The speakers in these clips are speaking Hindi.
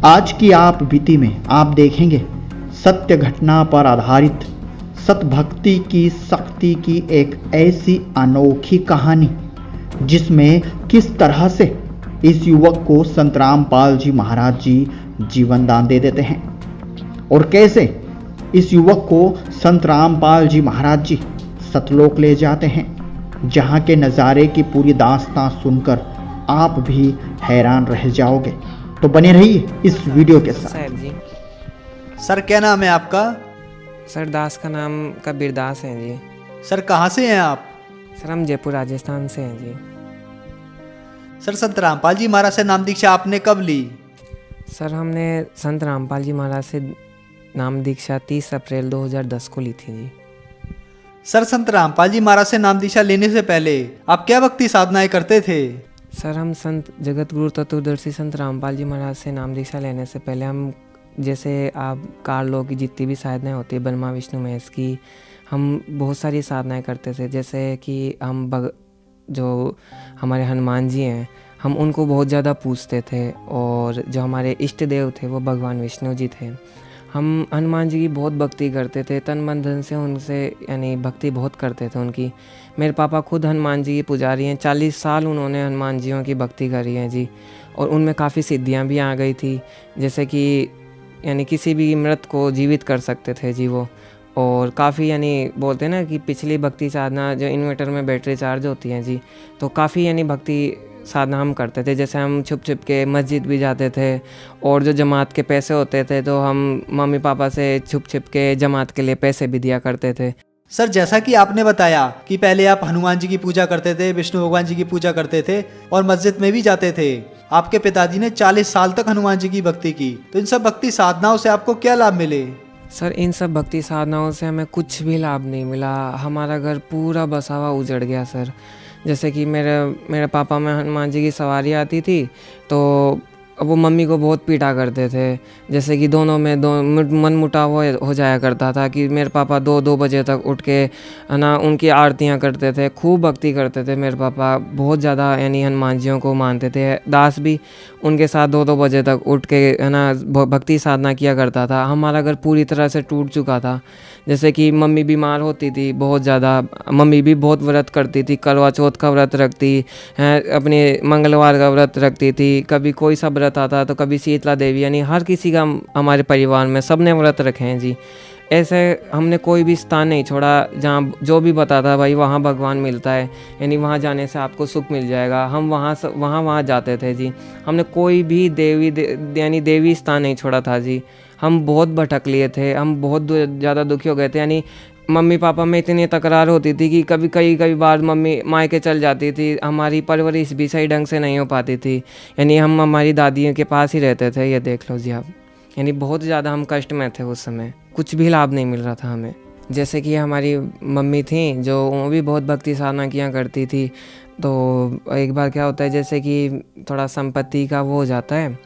आज की आप बीती में आप देखेंगे सत्य घटना पर आधारित सतभक्ति की शक्ति की एक ऐसी अनोखी कहानी, जिसमें किस तरह से इस युवक को संत रामपाल जी महाराज जी जीवन दान दे देते हैं और कैसे इस युवक को संत रामपाल जी महाराज जी सतलोक ले जाते हैं, जहां के नज़ारे की पूरी दास्तां सुनकर आप भी हैरान रह जाओगे। तो बने रहिए इस वीडियो के साथ। सर जी। सर क्या नाम है आपका? सर दास का नाम कबीर दास है जी। सर कहाँ से हैं आप? सर हम जयपुर राजस्थान से हैं जी। सर संत रामपाल जी महाराज से नाम दीक्षा आपने कब ली? सर हमने संत रामपाल जी महाराज से नाम दीक्षा 30 अप्रैल 2010 को ली थी जी। सर संत रामपाल जी महाराज से नाम दीक्षा लेने से पहले आप क्या भक्ति साधनाएं करते थे? सर हम संत जगत गुरु तत्वदर्शी संत रामपाल जी महाराज से नाम दीक्षा लेने से पहले हम, जैसे आप कारलों की जितनी भी साधनाएं होती है ब्रह्मा विष्णु महेश की, हम बहुत सारी साधनाएं करते थे। जैसे कि हम जो हमारे हनुमान जी हैं, हम उनको बहुत ज़्यादा पूजते थे, और जो हमारे इष्ट देव थे वो भगवान विष्णु जी थे। हम हनुमान जी की बहुत भक्ति करते थे, तन मन धन से उनसे यानी भक्ति बहुत करते थे उनकी। मेरे पापा खुद हनुमान जी की पुजारी हैं, 40 साल उन्होंने हनुमान जियों की भक्ति करी है जी, और उनमें काफ़ी सिद्धियां भी आ गई थी। जैसे कि यानी किसी भी मृत को जीवित कर सकते थे जी वो, और काफ़ी यानी बोलते हैं ना कि पिछली भक्ति साधना जो इन्वर्टर में बैटरी चार्ज होती है जी, तो काफ़ी यानी भक्ति साधना हम करते थे। जैसे हम छुप छुप के मस्जिद भी जाते थे, और जो जमात के पैसे होते थे तो हम मम्मी पापा से छुप छुप के जमात के लिए पैसे भी दिया करते थे। सर जैसा कि आपने बताया कि पहले आप हनुमान जी की पूजा करते थे, विष्णु भगवान जी की पूजा करते थे और मस्जिद में भी जाते थे। आपके पिताजी ने 40 साल तक हनुमान जी की भक्ति की, तो इन सब भक्ति साधनाओं से आपको क्या लाभ मिले? सर इन सब भक्ति साधनाओं से हमें कुछ भी लाभ नहीं मिला। हमारा घर पूरा बसा हुआ उजड़ गया सर। जैसे कि मेरे पापा में हनुमान जी की सवारी आती थी, तो वो मम्मी को बहुत पीटा करते थे। जैसे कि दोनों में मन मुटाव हो जाया करता था कि मेरे पापा 2-2 बजे तक उठ के है ना उनकी आरतियां करते थे, खूब भक्ति करते थे। मेरे पापा बहुत ज़्यादा यानी हनुमान जियों को मानते थे। दास भी उनके साथ 2-2 बजे तक उठ के है ना भक्ति साधना किया करता था। हमारा घर पूरी तरह से टूट चुका था। जैसे कि मम्मी बीमार होती थी बहुत ज़्यादा, मम्मी भी बहुत व्रत करती थी, करवा चौथ का व्रत रखती है, अपने मंगलवार का व्रत रखती थी, कभी कोई सा व्रत आता तो कभी शीतला देवी, यानी हर किसी का हमारे परिवार में सब ने व्रत रखे हैं जी। ऐसे हमने कोई भी स्थान नहीं छोड़ा जहाँ जो भी बताता भाई वहाँ भगवान मिलता है, यानी वहाँ जाने से आपको सुख मिल जाएगा, हम वहाँ जाते थे जी। हमने कोई भी यानी देवी स्थान नहीं छोड़ा था जी। हम बहुत भटक लिए थे, हम बहुत ज़्यादा दुखी हो गए थे। यानी मम्मी पापा में इतनी तकरार होती थी कि कई बार मम्मी मायके चल जाती थी, हमारी परवरिश भी सही ढंग से नहीं हो पाती थी। यानी हम हमारी दादियों के पास ही रहते थे, ये देख लो जी आप। यानी बहुत ज़्यादा हम कष्ट में थे उस समय, कुछ भी लाभ नहीं मिल रहा था हमें। जैसे कि हमारी मम्मी थी जो वो भी बहुत भक्ति साधना किया करती थी। तो एक बार क्या होता है, जैसे कि थोड़ा संपत्ति का वो हो जाता है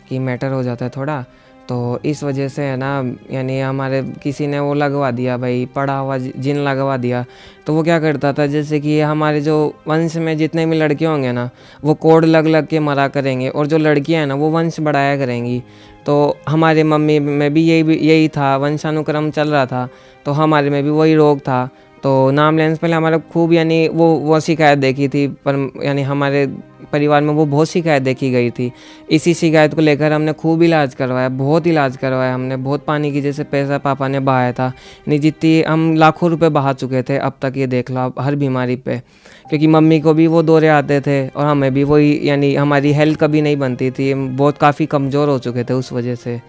कि मैटर हो जाता है थोड़ा, तो इस वजह से है ना यानी हमारे किसी ने वो लगवा दिया भाई, पड़ा हुआ जिन लगवा दिया। तो वो क्या करता था, जैसे कि हमारे जो वंश में जितने भी लड़के होंगे ना वो कोड लग के मरा करेंगे, और जो लड़कियां हैं ना वो वंश बढ़ाया करेंगी। तो हमारे मम्मी में भी यही था, वंशानुक्रम चल रहा था, तो हमारे में भी वही रोग था। तो नाम लेने से पहले हमारा खूब यानी वो शिकायत देखी थी, पर यानी हमारे परिवार में वो बहुत शिकायत देखी गई थी। इसी शिकायत को लेकर हमने खूब इलाज करवाया, बहुत इलाज करवाया हमने, बहुत पानी की जैसे पैसा पापा ने बहाया था। यानी जितनी हम लाखों रुपए बहा चुके थे अब तक, ये देख लो आप, हर बीमारी पे। क्योंकि मम्मी को भी वो दौरे आते थे और हमें भी वही, यानी हमारी हेल्थ कभी नहीं बनती थी, बहुत काफ़ी कमज़ोर हो चुके थे उस वजह से।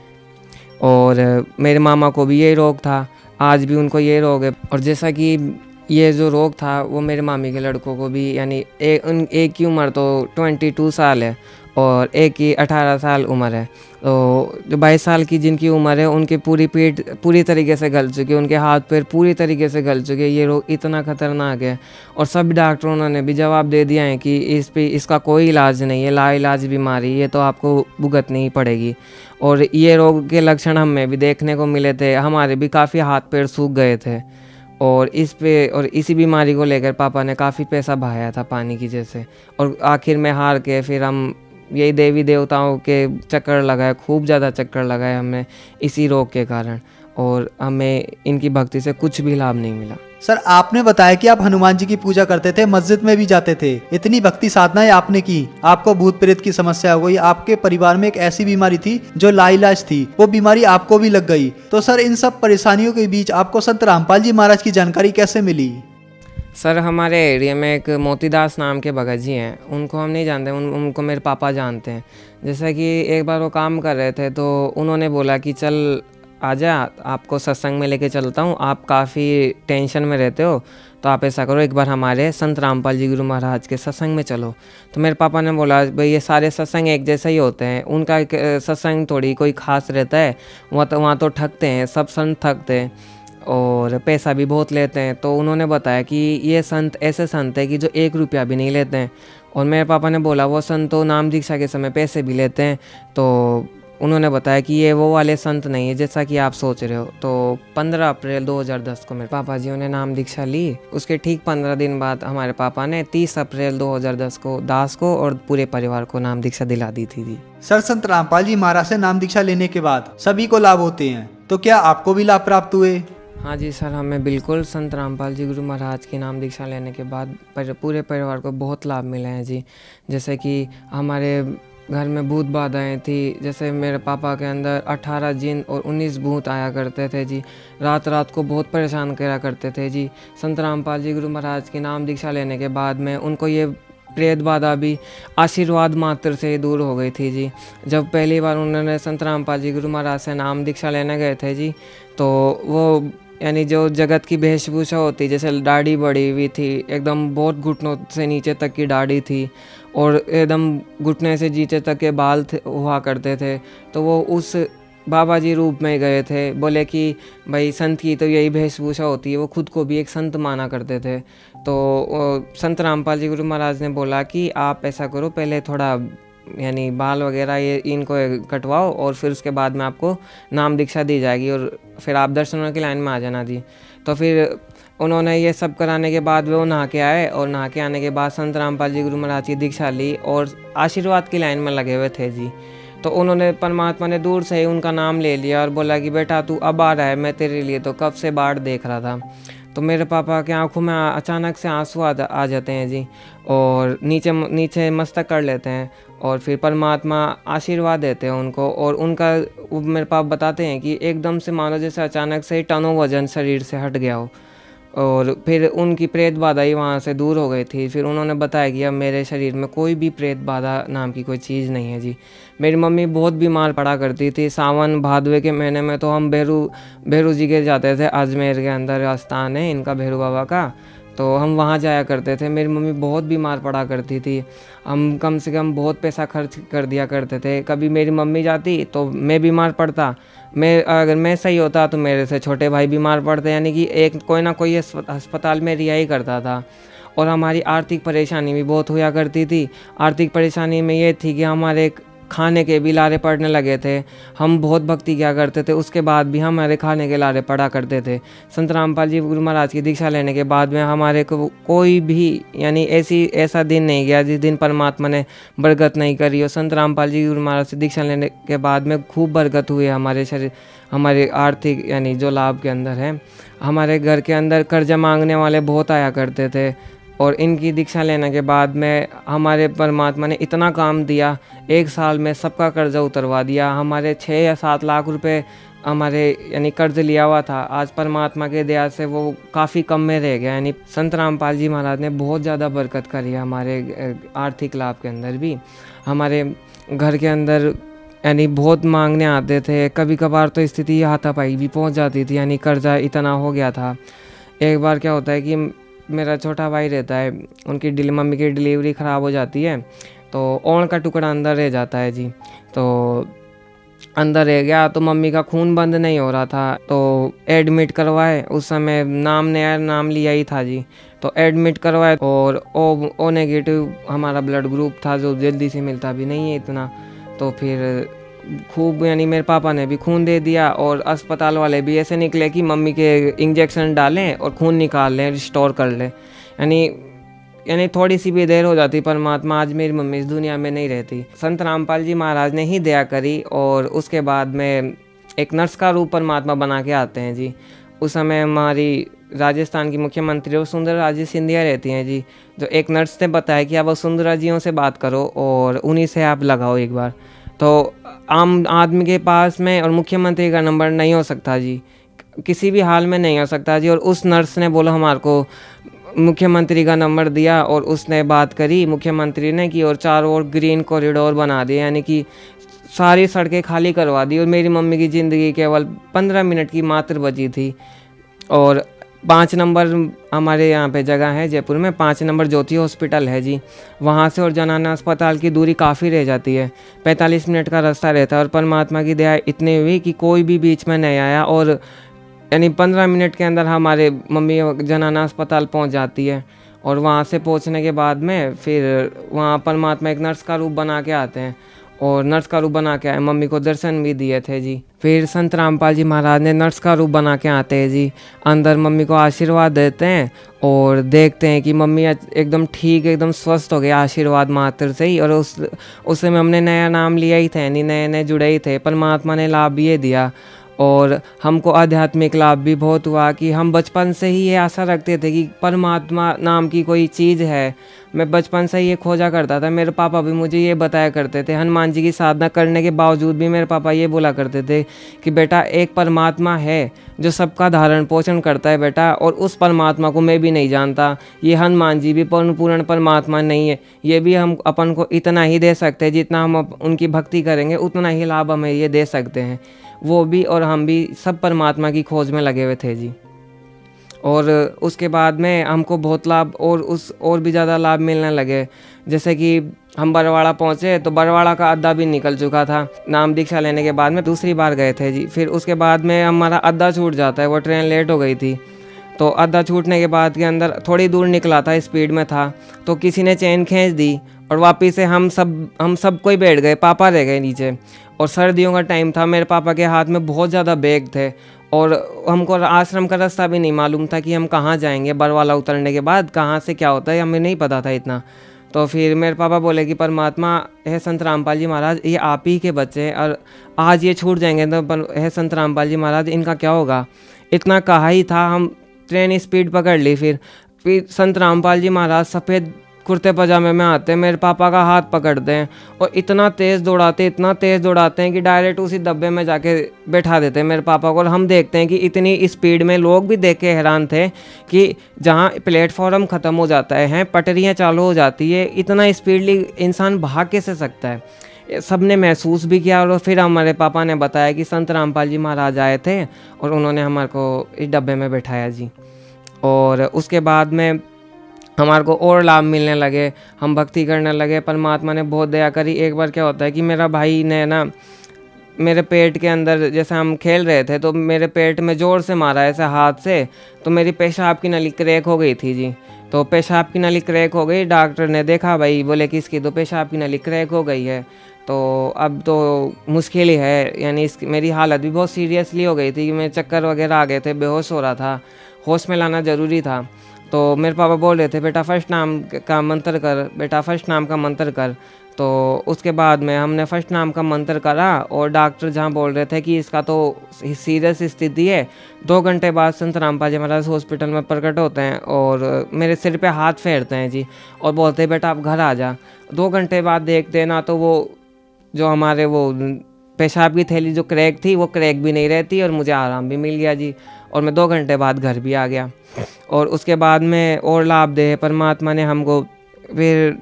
और मेरे मामा को भी यही रोग था, आज भी उनको ये रोग है। और जैसा कि ये जो रोग था वो मेरे मामी के लड़कों को भी, यानी एक की उम्र तो 22 साल है और एक की 18 साल उम्र है। तो जो 22 साल की जिनकी उम्र है उनकी पूरी पीठ पूरी तरीके से गल चुकी है, उनके हाथ पैर पूरी तरीके से गल चुके हैं। ये रोग इतना खतरनाक है, और सब डॉक्टरों ने भी जवाब दे दिया है कि इसका कोई इलाज नहीं है, लाइलाज बीमारी, ये तो आपको भुगतनी ही पड़ेगी। और ये रोग के लक्षण हमें भी देखने को मिले थे, हमारे भी काफ़ी हाथ पैर सूख गए थे। और इसी बीमारी को लेकर पापा ने काफ़ी पैसा बहाया था पानी की जैसे, और आखिर में हार के फिर हम यही देवी देवताओं के चक्कर लगाए, खूब ज़्यादा चक्कर लगाए हमने इसी रोग के कारण, और हमें इनकी भक्ति से कुछ भी लाभ नहीं मिला। सर, आपने बताया कि आप हनुमान जी की पूजा करते थे, मस्जिद में भी जाते थे, इतनी भक्ति साधनाएं आपने की, आपको भूत प्रेत की समस्या हो गई, आपके परिवार में एक ऐसी बीमारी थी जो लाइलाज थी, वो बीमारी आपको भी लग गई। तो सर, इन सब परेशानियों के बीच आपको संत रामपाल जी महाराज की जानकारी कैसे मिली? सर, हमारे एरिया में एक मोतीदास नाम के भगत जी हैं, उनको हम नहीं जानते, उनको मेरे पापा जानते हैं। जैसा कि एक बार वो काम कर रहे थे तो उन्होंने बोला कि चल आजा, आपको सत्संग में लेके चलता हूँ, आप काफ़ी टेंशन में रहते हो, तो आप ऐसा करो, एक बार हमारे संत रामपाल जी गुरु महाराज के सत्संग में चलो। तो मेरे पापा ने बोला, भाई ये सारे सत्संग एक जैसे ही होते हैं, उनका सत्संग थोड़ी कोई ख़ास रहता है, वहाँ तो ठगते हैं, सब संत ठगते हैं और पैसा भी बहुत लेते हैं। तो उन्होंने बताया कि ये संत ऐसे संत है कि जो 1 रुपया भी नहीं लेते हैं। और मेरे पापा ने बोला, वो संत तो नाम दीक्षा के समय पैसे भी लेते हैं। तो उन्होंने बताया कि ये वो वाले संत नहीं है जैसा कि आप सोच रहे हो। तो 15 अप्रैल 2010 को मेरे पापा जी ने नाम दीक्षा ली। उसके ठीक 15 दिन बाद हमारे पापा ने 30 अप्रैल 2010 को दास को और पूरे परिवार को नाम दीक्षा दिला दी थी जी। सर, संत रामपाल जी महाराज से नाम दीक्षा लेने के बाद सभी को लाभ होते हैं, तो क्या आपको भी लाभ प्राप्त हुए? हाँ जी सर, हमें बिल्कुल संत रामपाल जी गुरु महाराज की नाम दीक्षा लेने के बाद पूरे परिवार को बहुत लाभ मिले हैं जी। जैसे कि हमारे घर में भूत बाधाएँ थी, जैसे मेरे पापा के अंदर 18 जिन और 19 भूत आया करते थे जी, रात रात को बहुत परेशान करा करते थे जी। संत रामपाल जी गुरु महाराज की नाम दीक्षा लेने के बाद में उनको ये प्रेत बाधा भी आशीर्वाद मात्र से ही दूर हो गई थी जी। जब पहली बार उन्होंने संत रामपाल जी गुरु महाराज से नाम दीक्षा लेने गए थे जी, तो वो यानी जो जगत की वेशभूषा होती, जैसे दाढ़ी बड़ी हुई थी, एकदम बहुत घुटनों से नीचे तक की दाढ़ी थी और एकदम घुटने से नीचे तक के बाल हुआ करते थे। तो वो उस बाबा जी रूप में गए थे, बोले कि भाई संत की तो यही वेशभूषा होती है। वो खुद को भी एक संत माना करते थे। तो संत रामपाल जी गुरु महाराज ने बोला कि आप ऐसा करो, पहले थोड़ा यानी बाल वगैरह ये इनको कटवाओ और फिर उसके बाद में आपको नाम दीक्षा दी जाएगी और फिर आप दर्शनों की लाइन में आ जाना जी। तो फिर उन्होंने ये सब कराने के बाद वो नहा के आए और नहा के आने के बाद संत रामपाल जी गुरु महाराज की दीक्षा ली और आशीर्वाद की लाइन में लगे हुए थे जी। तो उन्होंने, परमात्मा ने दूर से ही उनका नाम ले लिया और बोला कि बेटा तू अब आ रहा है, मैं तेरे लिए तो कब से बाढ़ देख रहा था। तो मेरे पापा की आंखों में अचानक से आंसू आ जाते हैं जी और नीचे मस्तक कर लेते हैं और फिर परमात्मा आशीर्वाद देते हैं उनको। और उनका मेरे पापा बताते हैं कि एकदम से मानो जैसे अचानक से टनों वजन शरीर से हट गया हो और फिर उनकी प्रेत बाधा ही वहाँ से दूर हो गई थी। फिर उन्होंने बताया कि अब मेरे शरीर में कोई भी प्रेत बाधा नाम की कोई चीज़ नहीं है जी। मेरी मम्मी बहुत बीमार पड़ा करती थी। सावन भादवे के महीने में तो हम भैरू जी के जाते थे। अजमेर के अंदर स्थान है इनका, भैरू बाबा का, तो हम वहाँ जाया करते थे। मेरी मम्मी बहुत बीमार पड़ा करती थी। हम कम से कम बहुत पैसा खर्च कर दिया करते थे। कभी मेरी मम्मी जाती तो मैं बीमार पड़ता, अगर मैं सही होता तो मेरे से छोटे भाई बीमार पड़ते, यानी कि एक कोई ना कोई अस्पताल में रिहाई करता था। और हमारी आर्थिक परेशानी भी बहुत हुआ करती थी। आर्थिक परेशानी में ये थी कि हमारे खाने के भी लारे पड़ने लगे थे। हम बहुत भक्ति किया करते थे, उसके बाद भी हमारे खाने के लारे पड़ा करते थे। संत रामपाल जी गुरु महाराज की दीक्षा लेने के बाद में हमारे को कोई भी यानी ऐसा दिन नहीं गया जिस दिन परमात्मा ने बरकत नहीं करी। और संत रामपाल जी गुरु महाराज से दीक्षा लेने के बाद में खूब बरकत हुई हमारे शरीर, हमारे आर्थिक यानी जो लाभ के अंदर है। हमारे घर के अंदर कर्जा मांगने वाले बहुत आया करते थे और इनकी दीक्षा लेने के बाद में हमारे परमात्मा ने इतना काम दिया, 1 साल में सबका कर्जा उतरवा दिया। हमारे 6 या 7 लाख रुपए हमारे यानी कर्ज लिया हुआ था, आज परमात्मा के दया से वो काफ़ी कम में रह गया। यानी संत रामपाल जी महाराज ने बहुत ज़्यादा बरकत करी है हमारे आर्थिक लाभ के अंदर भी। हमारे घर के अंदर यानी बहुत मांगने आते थे, कभी कभार तो स्थिति हाथापाई भी पहुंच जाती थी, यानी कर्जा इतना हो गया था। एक बार क्या होता है कि मेरा छोटा भाई रहता है, उनकी मम्मी की डिलीवरी ख़राब हो जाती है तो ओण का टुकड़ा अंदर रह जाता है जी। तो अंदर रह गया तो मम्मी का खून बंद नहीं हो रहा था, तो एडमिट करवाए। उस समय नया नाम लिया ही था जी, तो एडमिट करवाए और ओ नेगेटिव हमारा ब्लड ग्रुप था जो जल्दी से मिलता भी नहीं है इतना। तो फिर खूब यानी मेरे पापा ने भी खून दे दिया और अस्पताल वाले भी ऐसे निकले कि मम्मी के इंजेक्शन डालें और खून निकाल लें, रिस्टोर कर लें। यानी यानी थोड़ी सी भी देर हो जाती परमात्मा आज मेरी मम्मी इस दुनिया में नहीं रहती। संत रामपाल जी महाराज ने ही दया करी और उसके बाद में एक नर्स का रूप परमात्मा बना के आते हैं जी। उस समय हमारी राजस्थान की मुख्यमंत्री वसुंधरा जी सिंधिया रहती हैं जी, जो एक नर्स ने बताया कि आप वसुंधरा जियों से बात करो और उन्हीं से आप लगाओ एक बार। तो आम आदमी के पास में और मुख्यमंत्री का नंबर नहीं हो सकता जी, किसी भी हाल में नहीं हो सकता जी। और उस नर्स ने बोला हमारे को मुख्यमंत्री का नंबर दिया और उसने बात करी मुख्यमंत्री ने की और चारों ओर ग्रीन कॉरिडोर बना दिए, यानी कि सारी सड़कें खाली करवा दी और मेरी मम्मी की ज़िंदगी केवल 15 मिनट की मात्र बची थी। और 5 नंबर हमारे यहाँ पे जगह है जयपुर में, 5 नंबर ज्योति हॉस्पिटल है जी, वहाँ से और जनाना अस्पताल की दूरी काफ़ी रह जाती है, 45 मिनट का रास्ता रहता है। और परमात्मा की दया इतनी हुई कि कोई भी बीच में नहीं आया और यानी 15 मिनट के अंदर हमारे मम्मी जनाना अस्पताल पहुँच जाती है। और वहाँ से पहुँचने के बाद में फिर वहाँ परमात्मा एक नर्स का रूप बना के आते हैं और नर्स का रूप बना के आए, मम्मी को दर्शन भी दिए थे जी। फिर संत रामपाल जी महाराज ने नर्स का रूप बना के आते हैं जी, अंदर मम्मी को आशीर्वाद देते हैं और देखते हैं कि मम्मी एकदम ठीक एकदम स्वस्थ हो गए आशीर्वाद मात्र से ही। और उस समय हमने नया नाम लिया ही था, यानी नए नए जुड़े ही थे। परमात्मा ने लाभ भी ये दिया और हमको आध्यात्मिक लाभ भी बहुत हुआ कि हम बचपन से ही ये आशा रखते थे कि परमात्मा नाम की कोई चीज़ है। मैं बचपन से ये खोजा करता था, मेरे पापा भी मुझे ये बताया करते थे। हनुमान जी की साधना करने के बावजूद भी मेरे पापा ये बोला करते थे कि बेटा एक परमात्मा है जो सबका धारण पोषण करता है बेटा, और उस परमात्मा को मैं भी नहीं जानता। ये हनुमान जी भी पूर्ण परमात्मा नहीं है, ये भी हम अपन को इतना ही दे सकते हैं जितना हम उनकी भक्ति करेंगे उतना ही लाभ हमें ये दे सकते हैं। वो भी और हम भी सब परमात्मा की खोज में लगे हुए थे जी। और उसके बाद में हमको बहुत लाभ और भी ज़्यादा लाभ मिलने लगे। जैसे कि हम बरवाड़ा पहुँचे तो बरवाड़ा का अड्डा भी निकल चुका था, नाम दीक्षा लेने के बाद में दूसरी बार गए थे जी। फिर उसके बाद में हमारा अड्डा छूट जाता है, वो ट्रेन लेट हो गई थी। तो अड्डा छूटने के बाद के अंदर थोड़ी दूर निकला था, स्पीड में था, तो किसी ने चेन खींच दी और वापिस से हम सब कोई बैठ गए, पापा रह गए नीचे। और सर्दियों का टाइम था, मेरे पापा के हाथ में बहुत ज़्यादा बैग थे और हमको आश्रम का रास्ता भी नहीं मालूम था कि हम कहाँ जाएंगे। बरवाला उतरने के बाद कहाँ से क्या होता है हमें नहीं पता था इतना। तो फिर मेरे पापा बोले कि परमात्मा है संत रामपाल जी महाराज, ये आप ही के बच्चे हैं और आज ये छूट जाएंगे तो है संत रामपाल जी महाराज इनका क्या होगा। इतना कहा ही था, हम ट्रेन स्पीड पकड़ ली। फिर संत रामपाल जी महाराज सफ़ेद कुर्ते पजामे में आते हैं, मेरे पापा का हाथ पकड़ते हैं और इतना तेज़ दौड़ाते हैं कि डायरेक्ट उसी डब्बे में जाके बैठा देते हैं मेरे पापा को। और हम देखते हैं कि इतनी स्पीड में लोग भी देख के हैरान थे कि जहाँ प्लेटफॉर्म ख़त्म हो जाता है पटरियाँ चालू हो जाती है, इतना स्पीडली इंसान भाग कैसे सकता है। सब ने महसूस भी किया। और फिर हमारे पापा ने बताया कि संत रामपाल जी महाराज आए थे और उन्होंने हमारे को इस डब्बे में बैठाया जी। और उसके बाद में हमारे को और लाभ मिलने लगे, हम भक्ति करने लगे, परमात्मा ने बहुत दया करी। एक बार क्या होता है कि मेरा भाई ने ना मेरे पेट के अंदर, जैसे हम खेल रहे थे तो मेरे पेट में ज़ोर से मारा ऐसे हाथ से, तो मेरी पेशाब की नली क्रैक हो गई थी जी। तो पेशाब की नली क्रैक हो गई, डॉक्टर ने देखा भाई, बोले कि इसकी तो पेशाब की नली क्रैक हो गई है, तो अब तो मुश्किल ही है। यानी मेरी हालत भी बहुत सीरियसली हो गई थी कि मैं चक्कर वगैरह आ गए थे, बेहोश हो रहा था, होश में लाना ज़रूरी था। तो मेरे पापा बोल रहे थे बेटा फर्स्ट नाम का मंत्र कर, बेटा फर्स्ट नाम का मंत्र कर। तो उसके बाद में हमने फर्स्ट नाम का मंत्र करा और डॉक्टर जहाँ बोल रहे थे कि इसका तो सीरियस स्थिति है, 2 घंटे बाद संत रामपाल जी महाराज हॉस्पिटल में प्रकट होते हैं और मेरे सिर पे हाथ फेरते हैं जी और बोलते हैं बेटा आप घर आ जा। 2 घंटे बाद देखते ना तो वो जो हमारे वो पेशाब की थैली जो क्रैक थी वो क्रैक भी नहीं रहती और मुझे आराम भी मिल गया जी। और मैं 2 घंटे बाद घर भी आ गया। और उसके बाद में और लाभ दे परमात्मा ने हमको। फिर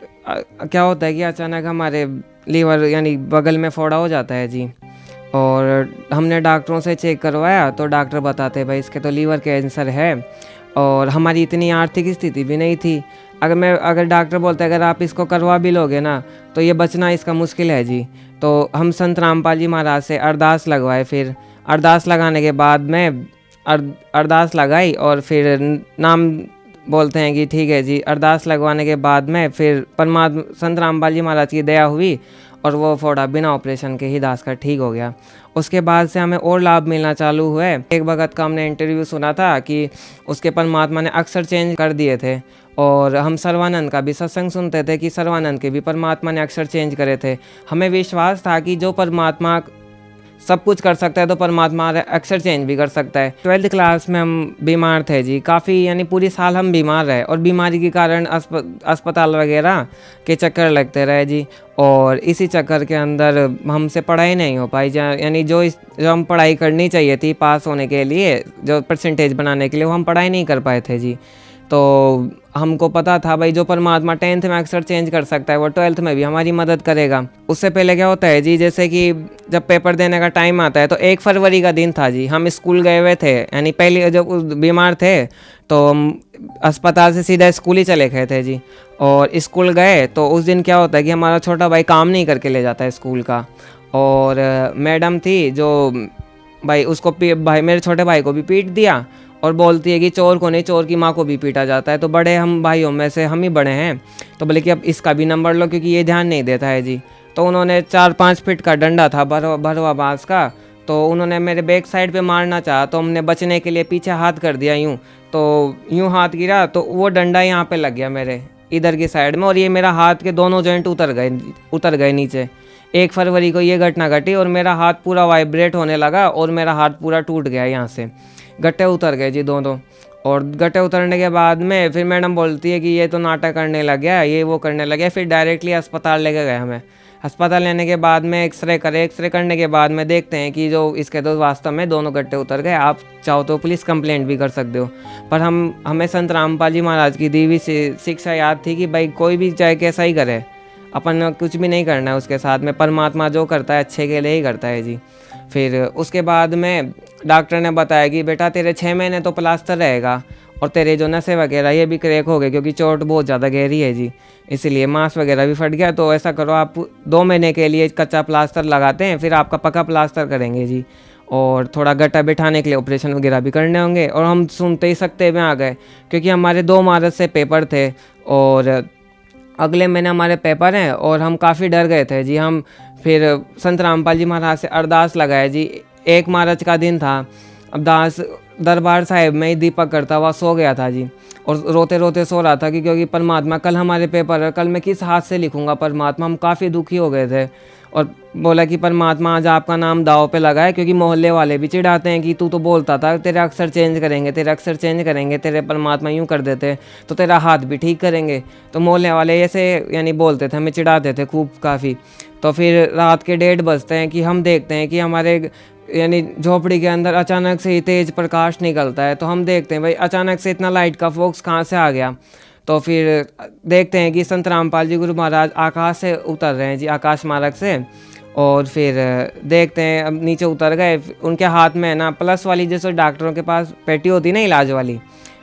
क्या होता है कि अचानक हमारे लीवर यानी बगल में फोड़ा हो जाता है जी। और हमने डॉक्टरों से चेक करवाया तो डॉक्टर बताते हैं भाई इसके तो लीवर कैंसर है। और हमारी इतनी आर्थिक स्थिति भी नहीं थी। अगर डॉक्टर बोलते अगर आप इसको करवा भी लोगे ना तो ये बचना इसका मुश्किल है जी। तो हम संत रामपाल जी महाराज से अरदास लगवाए। फिर अरदास लगाने के बाद में अरदास लगाई और फिर नाम बोलते हैं कि ठीक है जी। अरदास लगवाने के बाद में फिर परमात्मा संत रामपाल जी महाराज की दया हुई और वो फोड़ा बिना ऑपरेशन के ही दास का ठीक हो गया। उसके बाद से हमें और लाभ मिलना चालू हुए। एक भगत का हमने इंटरव्यू सुना था कि उसके परमात्मा ने अक्सर चेंज कर दिए थे और हम सर्वानंद का भी सत्संग सुनते थे कि सर्वानंद के भी परमात्मा ने अक्षर चेंज करे थे। हमें विश्वास था कि जो परमात्मा सब कुछ कर सकता है तो परमात्मा अक्षर चेंज भी कर सकता है। 12th क्लास में हम बीमार थे जी, काफ़ी यानी पूरी साल हम बीमार रहे और बीमारी के कारण अस्पताल वगैरह के चक्कर लगते रहे जी। और इसी चक्कर के अंदर हमसे पढ़ाई नहीं हो पाई, यानी जो हम पढ़ाई करनी चाहिए थी पास होने के लिए, जो परसेंटेज बनाने के लिए, वो हम पढ़ाई नहीं कर पाए थे जी। तो हमको पता था भाई जो परमात्मा 10th में अक्सर चेंज कर सकता है वो 12th में भी हमारी मदद करेगा। उससे पहले क्या होता है जी, जैसे कि जब पेपर देने का टाइम आता है तो 1 फरवरी का दिन था जी, हम स्कूल गए हुए थे, यानी पहले जब बीमार थे तो हम अस्पताल से सीधा स्कूल ही चले गए थे जी। और स्कूल गए तो उस दिन क्या होता है कि हमारा छोटा भाई काम नहीं करके ले जाता है स्कूल का, और मैडम थी जो भाई उसको भाई मेरे छोटे भाई को भी पीट दिया और बोलती है कि चोर को नहीं, चोर की माँ को भी पीटा जाता है। तो बड़े हम भाइयों में से हम ही बड़े हैं, तो बोले कि अब इसका भी नंबर लो क्योंकि ये ध्यान नहीं देता है जी। तो उन्होंने 4-5 फीट का डंडा था भरवा बाँस का, तो उन्होंने मेरे बैक साइड पे मारना चाहा, तो हमने बचने के लिए पीछे हाथ कर दिया यूँ, तो यूँ हाथ गिरा तो वो डंडा यहाँ पे लग गया मेरे इधर की साइड में, और ये मेरा हाथ के दोनों जॉइंट उतर गए नीचे। 1 फरवरी को ये घटना घटी और मेरा हाथ पूरा वाइब्रेट होने लगा और मेरा हाथ पूरा टूट गया, यहाँ से गट्टे उतर गए जी दोनों। और गट्टे उतरने के बाद में फिर मैडम बोलती है कि ये तो नाटक करने लग गया, ये वो करने लग गया। फिर डायरेक्टली अस्पताल लेके गए हमें। अस्पताल लेने के बाद में एक्सरे करने के बाद में देखते हैं कि जो इसके तो वास्तव में दोनों गट्टे उतर गए। आप चाहो तो पुलिस कंप्लेंट भी कर सकते हो, पर हमें संत रामपाल जी महाराज की दी हुई शिक्षा याद थी कि भाई कोई भी चाहे कैसा ही करे, अपन कुछ भी नहीं करना है उसके साथ में, परमात्मा जो करता है अच्छे के लिए ही करता है जी। फिर उसके बाद में डॉक्टर ने बताया कि बेटा तेरे 6 महीने तो प्लास्टर रहेगा और तेरे जो नसें वगैरह ये भी क्रैक हो गए क्योंकि चोट बहुत ज़्यादा गहरी है जी, इसलिए मांस वगैरह भी फट गया। तो ऐसा करो आप 2 महीने के लिए कच्चा प्लास्टर लगाते हैं, फिर आपका पक्का प्लास्टर करेंगे जी, और थोड़ा गट्टा बिठाने के लिए ऑपरेशन वगैरह भी करने होंगे। और हम सुनते ही सकते में आ गए क्योंकि हमारे 2 मार्च से पेपर थे और अगले महीने हमारे पेपर हैं और हम काफ़ी डर गए थे जी। हम फिर संत रामपाल जी महाराज से अरदास लगाए जी। 1 मार्च का दिन था, अरदास दरबार साहिब में ही दीपक करता हुआ सो गया था जी, और रोते रोते सो रहा था कि क्योंकि परमात्मा कल हमारे पेपर है, कल मैं किस हाथ से लिखूंगा परमात्मा। हम काफ़ी दुखी हो गए थे और बोला कि परमात्मा आज आपका नाम दाव पे लगा है, क्योंकि मोहल्ले वाले भी चिढ़ाते हैं कि तू तो बोलता था तेरे अक्षर चेंज करेंगे, तेरे अक्षर चेंज करेंगे, तेरे परमात्मा यूँ कर देते तो तेरा हाथ भी ठीक करेंगे। तो मोहल्ले वाले ऐसे यानी बोलते थे, हमें चिढ़ाते थे खूब काफ़ी। तो फिर रात के 1:30 बजते हैं कि हम देखते हैं कि हमारे यानी झोपड़ी के अंदर अचानक से ही तेज प्रकाश निकलता है। तो हम देखते हैं भाई अचानक से इतना लाइट का फोक्स कहाँ से आ गया। तो फिर देखते हैं कि संत रामपाल जी गुरु महाराज आकाश से उतर रहे हैं जी, आकाश मार्ग से। और फिर देखते हैं अब नीचे उतर गए, उनके हाथ में ना प्लस वाली जैसे डॉक्टरों के पास पेटी होती ना इलाज वाली,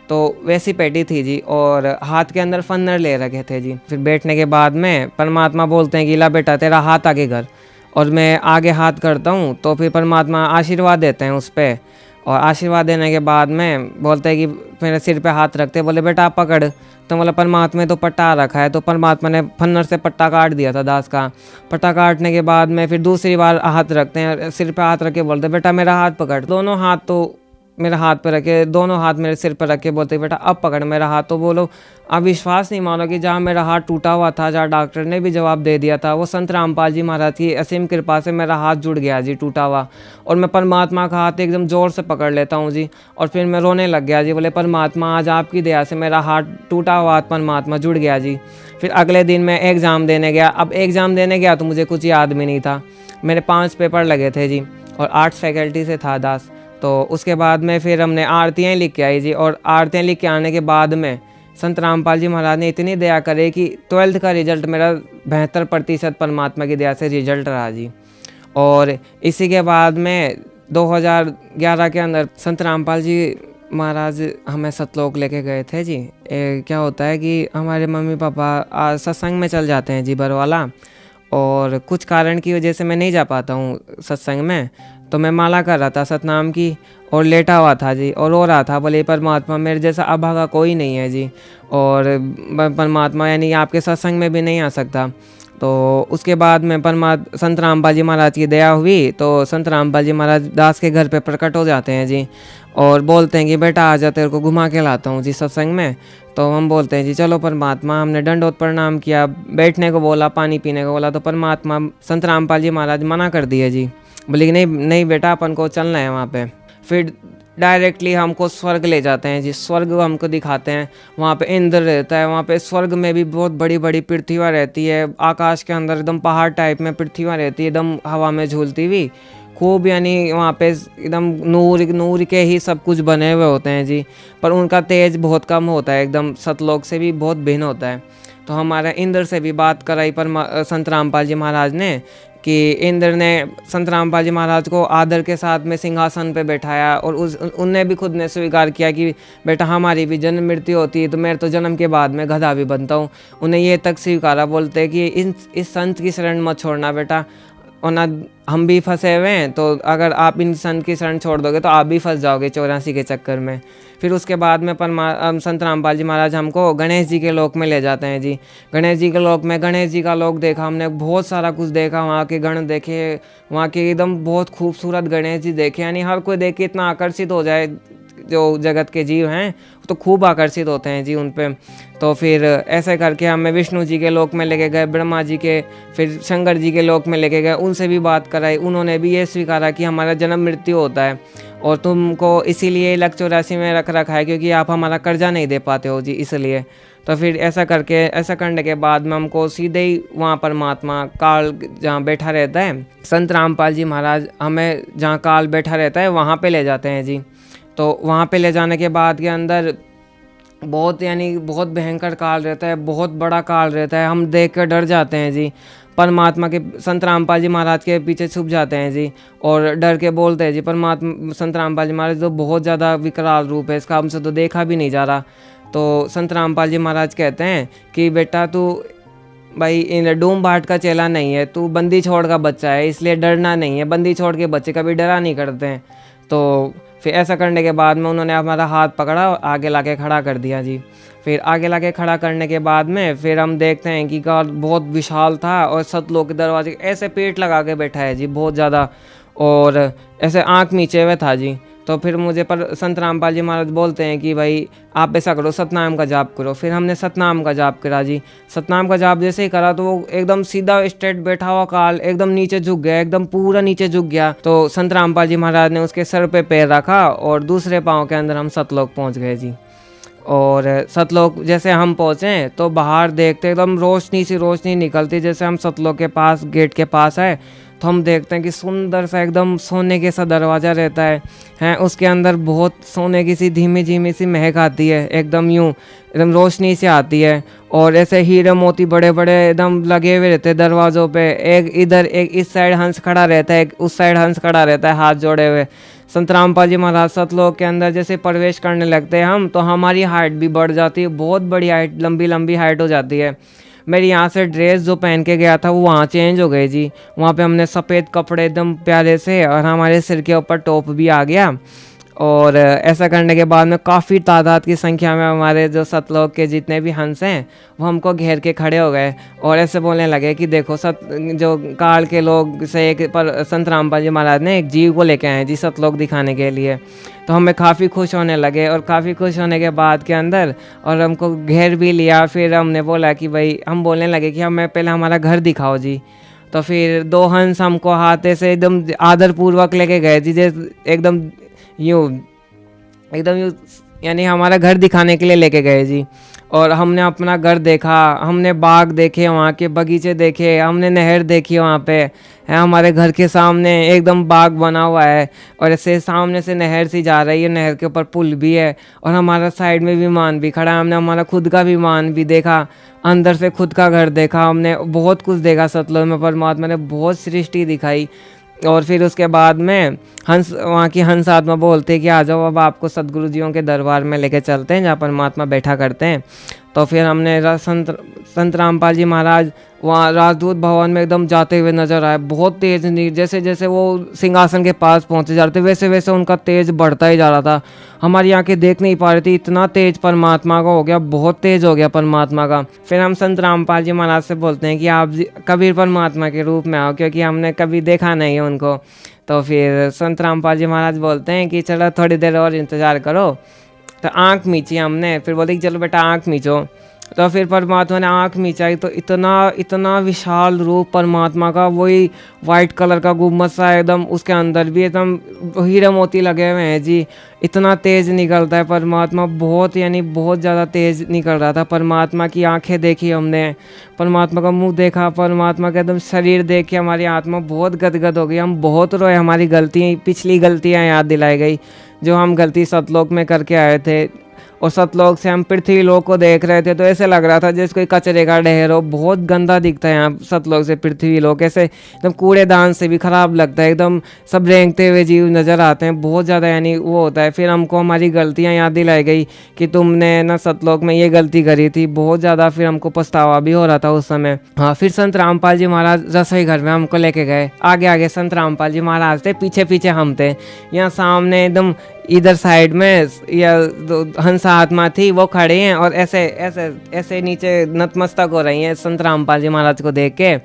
तो वैसी पेटी थी जी, और हाथ के अंदर फन्नर ले रखे थे जी। फिर बैठने के बाद में परमात्मा बोलते हैं कि ला बेटा तेरा हाथ आगे कर, और मैं आगे हाथ करता हूँ तो फिर परमात्मा आशीर्वाद देते हैं उस पर। और आशीर्वाद देने के बाद में बोलते हैं कि मेरे सिर पे हाथ रखते, बोले बेटा आप पकड़। तो बोला परमात्मा ने तो पट्टा आ रखा है, तो परमात्मा ने फन्नर से पट्टा काट दिया था दास का। पट्टा काटने के बाद में फिर दूसरी बार हाथ रखते हैं, सिर पे हाथ रख के बोलते बेटा मेरा हाथ पकड़। दोनों हाथ तो मेरा हाथ पे रखे, दोनों हाथ मेरे सिर पर रख के बोलते बेटा अब पकड़ मेरा हाथ। तो बोलो आप विश्वास नहीं मानो कि जहाँ मेरा हाथ टूटा हुआ था, जहाँ डॉक्टर ने भी जवाब दे दिया था, वो संत रामपाल जी महाराज की असीम कृपा से मेरा हाथ जुड़ गया जी टूटा हुआ। और मैं परमात्मा का हाथ एकदम ज़ोर से पकड़ लेता हूँ जी, और फिर मैं रोने लग गया जी। बोले परमात्मा आज आपकी दया से मेरा हाथ टूटा हुआ हाथ परमात्मा जुड़ गया जी। फिर अगले दिन मैं एग्ज़ाम देने गया। अब एग्ज़ाम देने गया तो मुझे कुछ याद भी नहीं था। मेरे 5 पेपर लगे थे जी, और आर्ट्स फैकल्टी से था दास। तो उसके बाद में फिर हमने आरतियाँ लिख के आई जी, और आरतियाँ लिख के आने के बाद में संत रामपाल जी महाराज ने इतनी दया करे कि 12th का रिजल्ट मेरा 72% परमात्मा की दया से रिजल्ट रहा जी। और इसी के बाद में 2011 के अंदर संत रामपाल जी महाराज हमें सतलोक लेके गए थे जी। क्या होता है कि हमारे मम्मी पापा सत्संग में चल जाते हैं जी बरवाला, और कुछ कारण की वजह से मैं नहीं जा पाता हूँ सत्संग में। तो मैं माला कर रहा था सतनाम की, और लेटा हुआ था जी, और रो रहा था, बोले परमात्मा मेरे जैसा अभागा कोई नहीं है जी, और परमात्मा यानी आपके सत्संग में भी नहीं आ सकता। तो उसके बाद में संत रामपाल जी महाराज की दया हुई, तो संत रामपाल जी महाराज दास के घर पे प्रकट हो जाते हैं जी, और बोलते हैं कि बेटा आजा, तेरे को घुमा के लाता हूँ जी सत्संग में। तो हम बोलते हैं जी चलो परमात्मा। हमने दंडोत प्रणाम किया, बैठने को बोला, पानी पीने को बोला, तो परमात्मा संत रामपाल जी महाराज मना कर दिए जी, बोले कि नहीं नहीं बेटा, अपन को चलना है वहाँ पे। फिर डायरेक्टली हमको स्वर्ग ले जाते हैं जी, स्वर्ग हमको दिखाते हैं। वहाँ पे इंद्र रहता है, वहाँ पे स्वर्ग में भी बहुत बड़ी बड़ी पृथ्वियाँ रहती है, आकाश के अंदर एकदम पहाड़ टाइप में पृथ्वियाँ रहती है, एकदम हवा में झूलती हुई खूब, यानी वहाँ पे एकदम नूर नूर के ही सब कुछ बने हुए होते हैं जी, पर उनका तेज बहुत कम होता है, एकदम सतलोक से भी बहुत भिन्न होता है। तो हमारे इंद्र से भी बात कराई पर संत रामपाल जी महाराज ने, कि इंद्र ने संत रामपाल जी महाराज को आदर के साथ में सिंहासन पे बैठाया, और उनने भी खुद ने स्वीकार किया कि बेटा हमारी भी जन्म मृत्यु होती है, तो मैं तो जन्म के बाद में गधा भी बनता हूँ। उन्हें ये तक स्वीकारा, बोलते कि इस संत की शरण मत छोड़ना बेटा, और ना हम भी फंसे हुए हैं, तो अगर आप इन संत की शरण छोड़ दोगे तो आप भी फंस जाओगे 84 के चक्कर में। फिर उसके बाद में संत रामपाल जी महाराज हमको गणेश जी के लोक में ले जाते हैं जी। गणेश जी के लोक में गणेश जी का लोक देखा हमने, बहुत सारा कुछ देखा, वहाँ के गण देखे, वहाँ के एकदम बहुत खूबसूरत गणेश जी देखे, यानी हर कोई देख के इतना आकर्षित हो जाए, जो जगत के जीव हैं तो खूब आकर्षित होते हैं जी उन पे। तो फिर ऐसे करके हमें विष्णु जी के लोक में लेके गए, ब्रह्मा जी के, फिर शंकर जी के लोक में लेके गए, उनसे भी बात कराई। उन्होंने भी ये स्वीकारा कि हमारा जन्म मृत्यु होता है, और तुमको इसीलिए लक 84 में रख रखा है क्योंकि आप हमारा कर्जा नहीं दे पाते हो जी, इसलिए। तो फिर ऐसा करने के बाद में हमको सीधे ही वहाँ परमात्मा काल जहाँ बैठा रहता है, संत रामपाल जी महाराज हमें जहाँ काल बैठा रहता है वहाँ पे ले जाते हैं जी। तो वहाँ पे ले जाने के बाद के अंदर बहुत भयंकर काल रहता है, बहुत बड़ा काल रहता है, हम देख कर डर जाते हैं जी। परमात्मा के संत रामपाल जी महाराज के पीछे छुप जाते हैं जी, और डर के बोलते हैं जी परमात्मा संत रामपाल जी महाराज तो बहुत ज़्यादा विकराल रूप है, इसका हमसे तो देखा भी नहीं जा रहा। तो संत रामपाल जी महाराज कहते हैं कि बेटा तू भाई इन डूम भाट का चेला नहीं है, तू बंदी छोड़ का बच्चा है, इसलिए डरना नहीं है, बंदी छोड़ के बच्चे कभी डरा नहीं करते हैं। तो फिर ऐसा करने के बाद में उन्होंने हमारा हाथ पकड़ा और आगे लाके खड़ा कर दिया जी। फिर आगे लाके खड़ा करने के बाद में फिर हम देखते हैं कि काल बहुत विशाल था, और सतलोक के दरवाजे ऐसे पेट लगा के बैठा है जी, बहुत ज़्यादा, और ऐसे आँख नीचे हुए था जी। तो फिर मुझे संत रामपाल जी महाराज बोलते हैं कि भाई आप ऐसा करो, सतनाम का जाप करो। फिर हमने सतनाम का जाप करा जी। सतनाम का जाप जैसे ही करा तो वो एकदम सीधा स्ट्रेट बैठा हुआ काल एकदम नीचे झुक गया, एकदम पूरा नीचे झुक गया। तो संत रामपाल जी महाराज ने उसके सर पे पैर रखा, और दूसरे पाँव के अंदर हम सतलोक पहुँच गए जी। और सतलोक जैसे हम पहुँचे तो बाहर देखते एकदम रोशनी निकलती, जैसे हम सतलोक के पास गेट के पास है तो हम देखते हैं कि सुंदर सा एकदम सोने के सा दरवाज़ा रहता है, उसके अंदर बहुत सोने की सी धीमी धीमी सी महक आती है, एकदम एकदम रोशनी से आती है, और ऐसे हीरे मोती बड़े बड़े एकदम लगे हुए रहते हैं दरवाज़ों पे। एक इधर एक इस साइड हंस खड़ा रहता है, एक उस साइड हंस खड़ा रहता है हाथ जोड़े हुए। संत रामपाल जी महाराज सतलोक के अंदर जैसे प्रवेश करने लगते हैं हम, तो हमारी हाइट भी बढ़ जाती है, बहुत बड़ी हाइट, लंबी हाइट हो जाती है। मेरी यहाँ से ड्रेस जो पहन के गया था वो वहाँ चेंज हो गई जी। वहाँ पे हमने सफ़ेद कपड़े एकदम प्यारे से, और हमारे सिर के ऊपर टोप भी आ गया। और ऐसा करने के बाद में काफ़ी तादाद की संख्या में हमारे जो सतलोक के जितने भी हंस हैं वो हमको घेर के खड़े हो गए, और ऐसे बोलने लगे कि देखो जो काल के लोग से एक पर संत रामपाल जी महाराज ने एक जीव को लेके आए जी सतलोक दिखाने के लिए। तो हमें काफ़ी खुश होने लगे, और काफ़ी खुश होने के बाद के अंदर और हमको घेर भी लिया। फिर हमने बोला कि भाई, हम बोलने लगे कि हमें पहले हमारा घर दिखाओ जी। तो फिर 2 हंस हमको हाथे से एकदम आदरपूर्वक लेके गए जी, एकदम यूँ यानी हमारा घर दिखाने के लिए लेके गए जी। और हमने अपना घर देखा, हमने बाग देखे, वहाँ के बगीचे देखे, हमने नहर देखी, वहाँ पे है हमारे घर के सामने एकदम बाग बना हुआ है, और ऐसे सामने से नहर सी जा रही है, नहर के ऊपर पुल भी है, और हमारा साइड में विमान भी खड़ा है। हमने हमारा खुद का विमान भी देखा, अंदर से खुद का घर देखा, हमने बहुत कुछ देखा सतलोक में। परमात्मा ने बहुत सृष्टि दिखाई। और फिर उसके बाद में वहाँ की हंस आत्मा बोलते कि आ जाओ, अब आपको सदगुरु जियों के दरबार में लेके चलते हैं जहाँ परमात्मा बैठा करते हैं। तो फिर हमने संत रामपाल जी महाराज वहाँ राजदूत भवन में एकदम जाते हुए नजर आए। बहुत तेज, जैसे जैसे वो सिंहासन के पास पहुँचे जा रहे थे वैसे वैसे उनका तेज बढ़ता ही जा रहा था। हमारी आंखें देख नहीं पा रही थी, इतना तेज परमात्मा का हो गया, बहुत तेज हो गया परमात्मा का। फिर हम संत रामपाल जी महाराज से बोलते हैं कि आप कबीर परमात्मा के रूप में आओ, क्योंकि हमने कभी देखा नहीं है उनको। तो फिर संत रामपाल जी महाराज बोलते हैं कि चलो थोड़ी देर और इंतज़ार करो। तो आँख मींची हमने, फिर बोले कि चलो बेटा आँख मींचो। तो फिर परमात्मा ने आँख मींचाई तो इतना विशाल रूप परमात्मा का, वही वाइट कलर का गुम्बद सा एकदम, उसके अंदर भी एकदम हीरे मोती लगे हुए हैं जी। इतना तेज़ निकलता है परमात्मा, बहुत यानी बहुत ज़्यादा तेज़ निकल रहा था। परमात्मा की आंखें देखी हमने, परमात्मा का मुंह देखा, परमात्मा का एकदम शरीर देख के हमारी आत्मा बहुत गदगद हो गई। हम बहुत रोए, हमारी पिछली गलतियाँ याद दिलाई गई जो हम गलती सतलोक में करके आए थे। और सतलोक से हम पृथ्वी लोक को देख रहे थे तो ऐसे लग रहा था जैसे कोई कचरे का ढेर हो। बहुत गंदा दिखता है यहाँ सतलोक से पृथ्वी लोक, ऐसे एकदम कूड़ेदान से भी ख़राब लगता है, एकदम सब रेंगते हुए जीव नज़र आते हैं, बहुत ज़्यादा यानी वो होता है। फिर हमको हमारी गलतियाँ याद दिलाई गई कि तुमने ना सतलोक में ये गलती करी थी, बहुत ज़्यादा। फिर हमको पछतावा भी हो रहा था उस समय। हाँ, फिर संत रामपाल जी महाराज रसोई घर में हमको लेके गए। आगे आगे संत रामपाल जी महाराज थे, पीछे पीछे हम थे। यहाँ सामने एकदम इधर साइड में या हंसा आत्मा थी वो खड़े हैं और ऐसे ऐसे ऐसे नीचे नतमस्तक हो रही हैं संत रामपाल जी महाराज को देख के।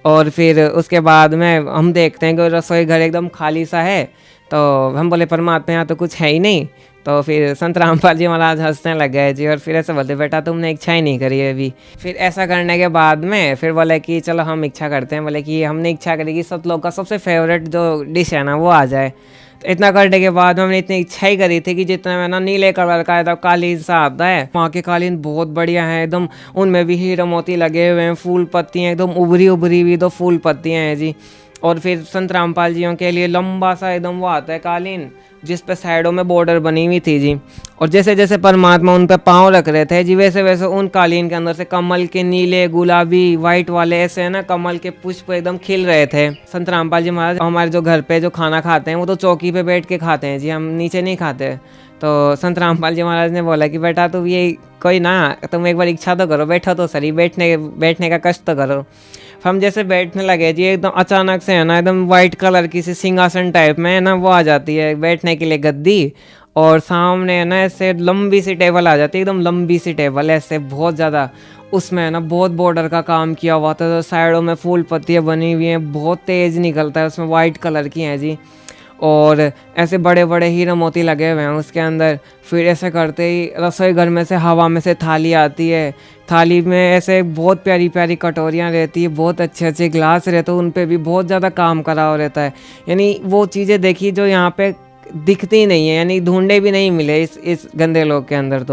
और फिर उसके बाद में हम देखते हैं कि रसोई घर एकदम खाली सा है। तो हम बोले परमात्मा यहाँ तो कुछ है ही नहीं। तो फिर संत रामपाल जी महाराज हंसने लग गए जी, और फिर ऐसे बोलते बेटा तुमने इच्छा ही नहीं करी है अभी। फिर ऐसा करने के बाद में फिर बोले कि चलो हम इच्छा करते हैं। बोले कि हमने इच्छा करी कि सतलोक का सबसे फेवरेट जो डिश है ना वो आ जाए। तो इतना करने के बाद हमने इतनी इच्छा ही करी थी कि जितना में ना नीले कलर का एकदम कालीन सा आता है, वहाँ के कालीन बहुत बढ़िया है एकदम, उनमें भी हीरे मोती लगे हुए हैं, फूल पत्तियाँ एकदम उभरी उभरी हुई तो फूल पत्तियाँ हैं जी। और फिर संत रामपाल जियों के लिए लंबा सा एकदम वो आता है कालीन जिस पे साइडों में बॉर्डर बनी हुई थी जी। और जैसे जैसे परमात्मा उन पे पाँव रख रहे थे जी वैसे वैसे उन कालीन के अंदर से कमल के नीले गुलाबी वाइट वाले ऐसे है ना कमल के पुष्प एकदम खिल रहे थे। संत रामपाल जी महाराज हमारे जो घर पे जो खाना खाते हैं वो तो चौकी पे बैठ के खाते हैं जी, हम नीचे नहीं खाते। तो संत रामपाल जी महाराज ने बोला कि बेटा तुम ये कोई ना, तुम एक बार इच्छा तो करो, बैठो तो सही, बैठने का कष्ट तो करो। हम जैसे बैठने लगे जी एकदम अचानक से है ना एकदम वाइट कलर की सी सिंहासन टाइप में है ना वो आ जाती है बैठने के लिए गद्दी, और सामने है ना ऐसे लंबी सी टेबल आ जाती है, एकदम लंबी सी टेबल ऐसे बहुत ज़्यादा, उसमें है ना बहुत बॉर्डर का काम किया हुआ था। तो साइडों में फूल पत्तियाँ बनी हुई हैं, बहुत तेज़ निकलता है, उसमें वाइट कलर की हैं जी, और ऐसे बड़े बड़े हीरे मोती लगे हुए हैं उसके अंदर। फिर ऐसे करते ही रसोई घर में से हवा में से थाली आती है, थाली में ऐसे बहुत प्यारी प्यारी कटोरियाँ रहती है, बहुत अच्छे अच्छे ग्लास रहते हैं, उन पे भी बहुत ज़्यादा काम करा हुआ रहता है। यानी वो चीज़ें देखी जो यहाँ पे दिखती नहीं है, यानी ढूंढे भी नहीं मिले इस गंदे लोग के अंदर।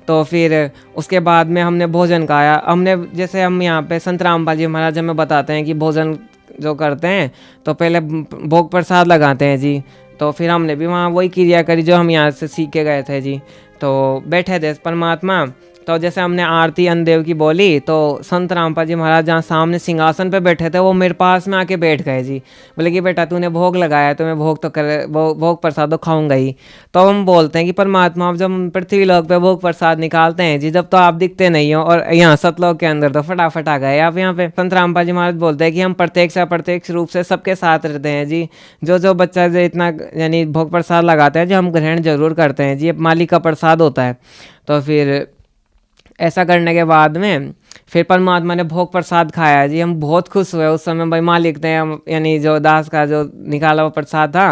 तो फिर उसके बाद में हमने भोजन खाया। हमने जैसे हम यहाँ पे संत रामपाल जी महाराज हमें बताते हैं कि भोजन जो करते हैं तो पहले भोग प्रसाद लगाते हैं जी। तो फिर हमने भी वहाँ वही क्रिया करी जो हम यहाँ से सीख के गए थे जी। तो बैठे थे परमात्मा, तो जैसे हमने आरती अन्नदेव की बोली तो संत रामपाल जी महाराज जहाँ सामने सिंहासन पे बैठे थे वो मेरे पास में आके बैठ गए जी। बोले कि बेटा तूने भोग लगाया तो मैं भोग तो भोग प्रसाद तो खाऊंगा ही। तो हम बोलते हैं कि परमात्मा अब जब हम पृथ्वी लोक पे भोग प्रसाद निकालते हैं जी, जब तो आप दिखते नहीं हो, और यहाँ सतलोक के अंदर तो फटाफट आ गए आप यहाँ पे। संत रामपाल जी महाराज बोलते हैं कि हम प्रत्यक्ष रूप से सबके साथ रहते हैं जी। जो बच्चा जो इतना यानी भोग प्रसाद लगाते हैं जो हम ग्रहण जरूर करते हैं जी, मालिक का प्रसाद होता है। तो फिर ऐसा करने के बाद में फिर परमात्मा ने भोग प्रसाद खाया जी। हम बहुत खुश हुए उस समय, भाई मालिक ने यानी जो दास का जो निकाला हुआ प्रसाद था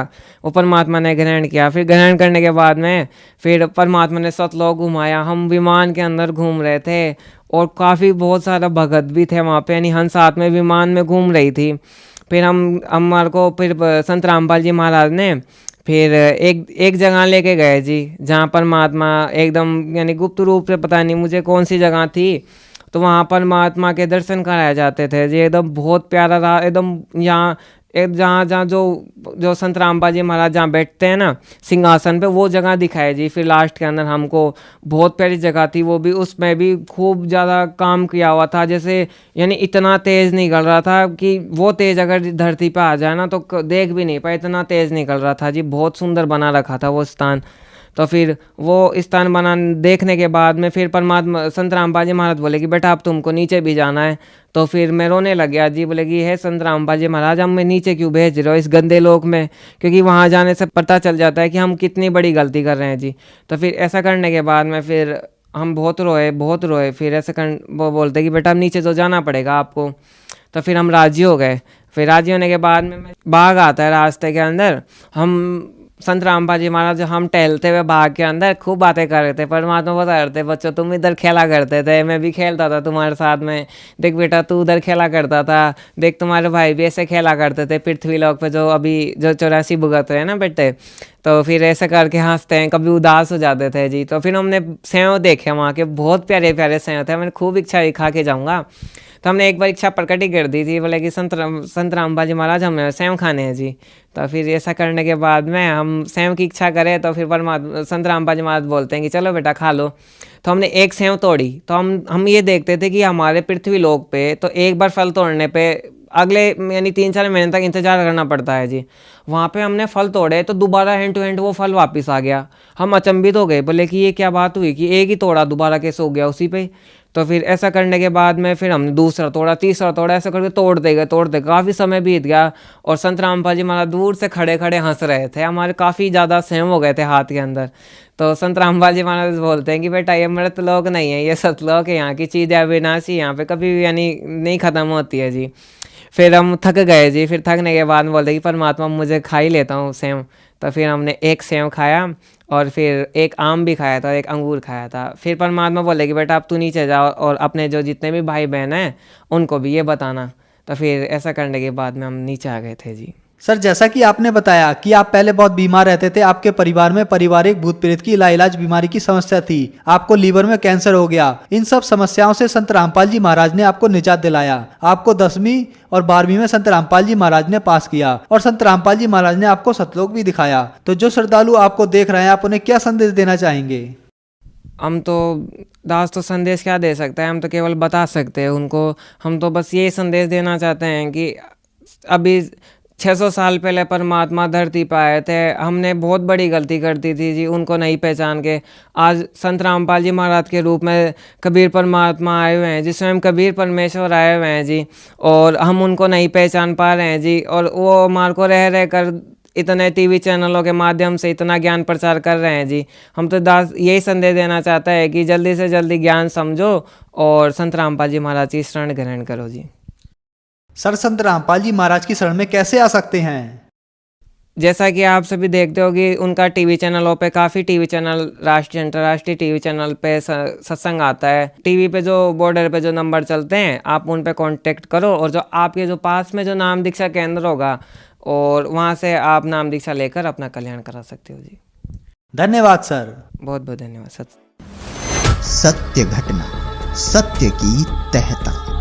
वो परमात्मा ने ग्रहण किया। फिर ग्रहण करने के बाद में फिर परमात्मा ने सतलोक घुमाया। हम विमान के अंदर घूम रहे थे और काफ़ी बहुत सारा भगत भी थे वहाँ पे, यानी हम साथ में विमान में घूम रही थी। फिर हमारे को फिर संत रामपाल जी महाराज ने फिर एक जगह लेके गए जी जहाँ परमात्मा एकदम यानी गुप्त रूप से, पता नहीं मुझे कौन सी जगह थी, तो वहाँ परमात्मा के दर्शन कराए जाते थे जी। एकदम बहुत प्यारा रहा एकदम, यहाँ जहाँ जो संत रामपाल जी महाराज जहाँ बैठते हैं ना सिंहासन पे वो जगह दिखाई जी। फिर लास्ट के अंदर हमको बहुत प्यारी जगह थी वो भी, उसमें भी खूब ज़्यादा काम किया हुआ था, जैसे यानी इतना तेज़ निकल रहा था कि वो तेज़ अगर धरती पे आ जाए ना तो देख भी नहीं पाए, इतना तेज़ निकल रहा था जी। बहुत सुंदर बना रखा था वो स्थान। तो फिर वो स्थान बना देखने के बाद में फिर परमात्मा संत रामपाल जी महाराज बोले कि बेटा अब तुमको नीचे भी जाना है। तो फिर मैं रोने लग गया जी। बोले कि हे संत रामपाल जी महाराज, हम मैं नीचे क्यों भेज रहे हो इस गंदे लोक में, क्योंकि वहाँ जाने से पता चल जाता है कि हम कितनी बड़ी गलती कर रहे हैं जी। तो फिर ऐसा करने के बाद में फिर हम बहुत रोए। फिर ऐसे वो बोलते कि बेटा अब नीचे तो जाना पड़ेगा आपको। तो फिर हम राजी हो गए। फिर राजी होने के बाद में बाघ आता है रास्ते के अंदर। हम संत रामपाल जी महाराज हम टहलते हुए बाग के अंदर खूब बातें कर रहे थे। परमात्मा बता रहे थे, बच्चों तुम इधर खेला करते थे, मैं भी खेलता था तुम्हारे साथ में। देख बेटा तू उधर खेला करता था, देख तुम्हारे भाई भी ऐसे खेला करते थे पृथ्वीलोक पे, जो अभी जो 84 भुगत रहे हैं ना बेटे। तो फिर ऐसे करके हंसते हैं, कभी उदास हो जाते थे जी। तो फिर हमने सेव देखे वहाँ के, बहुत प्यारे प्यारे सेव थे। मैंने खूब इच्छा खा के जाऊँगा। तो हमने एक बार इच्छा प्रकट ही कर दी थी। बोले कि संत रामपाल जी महाराज हमें सेव खाने हैं जी। तो फिर ऐसा करने के बाद में हम सेव की इच्छा करें तो फिर परमात्मा संत रामपाल जी महाराज बोलते हैं कि चलो बेटा खा लो। तो हमने एक सेव तोड़ी। तो हम ये देखते थे कि हमारे पृथ्वी लोक पे तो एक बार फल तोड़ने पे अगले यानी 3-4 महीने तक इंतजार करना पड़ता है जी। वहाँ पे हमने फल तोड़े तो दोबारा हैंड टू हैंड वो फल वापस आ गया। हम अचंभित हो गए, बोले कि ये क्या बात हुई कि एक ही तोड़ा दोबारा कैसे हो गया उसी पे। तो फिर ऐसा करने के बाद में फिर हमने दूसरा तोड़ा, तीसरा तोड़ा, ऐसा करके तोड़ते गए। काफ़ी समय बीत गया और संत रामपाल जी महाराज दूर से खड़े खड़े हंस रहे थे। हमारे काफ़ी ज़्यादा सेम हो गए थे हाथ के अंदर। तो संत रामपाल जी महाराज बोलते हैं कि बेटा ये मृतलोक नहीं है, ये सतलोक है। यहाँ की चीज़ें अविनाशी, यहाँ पे कभी भी यानी नहीं ख़त्म होती है जी। फिर हम थक गए जी। फिर थकने के बाद बोलते कि परमात्मा मुझे खा ही लेता हूँ सेव। तो फिर हमने एक सेव खाया और फिर एक आम भी खाया था, एक अंगूर खाया था। फिर परमात्मा बोले कि बेटा अब तू नीचे जाओ और अपने जो जितने भी भाई बहन हैं उनको भी ये बताना। तो फिर ऐसा करने के बाद में हम नीचे आ गए थे जी। सर, जैसा कि आपने बताया कि आप पहले बहुत बीमार रहते थे, आपके परिवार में पारिवारिक भूत प्रेत की लाइलाज बीमारी की समस्या थी, आपको लीवर में कैंसर हो गया। इन सब समस्याओं से संत रामपाल जी महाराज ने आपको निजात दिलाया। आपको 10वीं और 12वीं में संत रामपाल जी महाराज ने पास किया और संत रामपाल जी महाराज ने आपको सतलोक भी दिखाया। तो जो श्रद्धालु आपको देख रहे हैं, आप उन्हें क्या संदेश देना चाहेंगे? हम तो दास तो संदेश क्या दे सकते हैं, हम तो केवल बता सकते हैं उनको। हम तो बस ये संदेश देना चाहते हैं कि अभी 600 साल पहले परमात्मा धरती पर आए थे। हमने बहुत बड़ी गलती कर दी थी जी, उनको नहीं पहचान के। आज संत रामपाल जी महाराज के रूप में कबीर परमात्मा आए हुए हैं जी, स्वयं कबीर परमेश्वर आए हुए हैं जी, और हम उनको नहीं पहचान पा रहे हैं जी। और वो हमारे को रह रह कर इतने टीवी चैनलों के माध्यम से इतना ज्ञान प्रचार कर रहे हैं जी। हम तो दास यही संदेश देना चाहता है कि जल्दी से जल्दी ज्ञान समझो और संत रामपाल जी महाराज की शरण ग्रहण करो जी। सर, संत रामपाल जी महाराज की शरण में कैसे आ सकते हैं? जैसा कि आप सभी देखते हो कि उनका टीवी चैनलों पे काफ़ी टीवी चैनल, राष्ट्रीय अंतर्राष्ट्रीय टीवी चैनल पे सत्संग आता है। टीवी पे जो बॉर्डर पे जो नंबर चलते हैं, आप उन पे कांटेक्ट करो और जो आपके जो पास में जो नाम दीक्षा केंद्र होगा और वहाँ से आप नाम दीक्षा लेकर अपना कल्याण करा सकते हो जी। धन्यवाद सर। बहुत बहुत धन्यवाद। सत्य घटना, सत्य की तहता।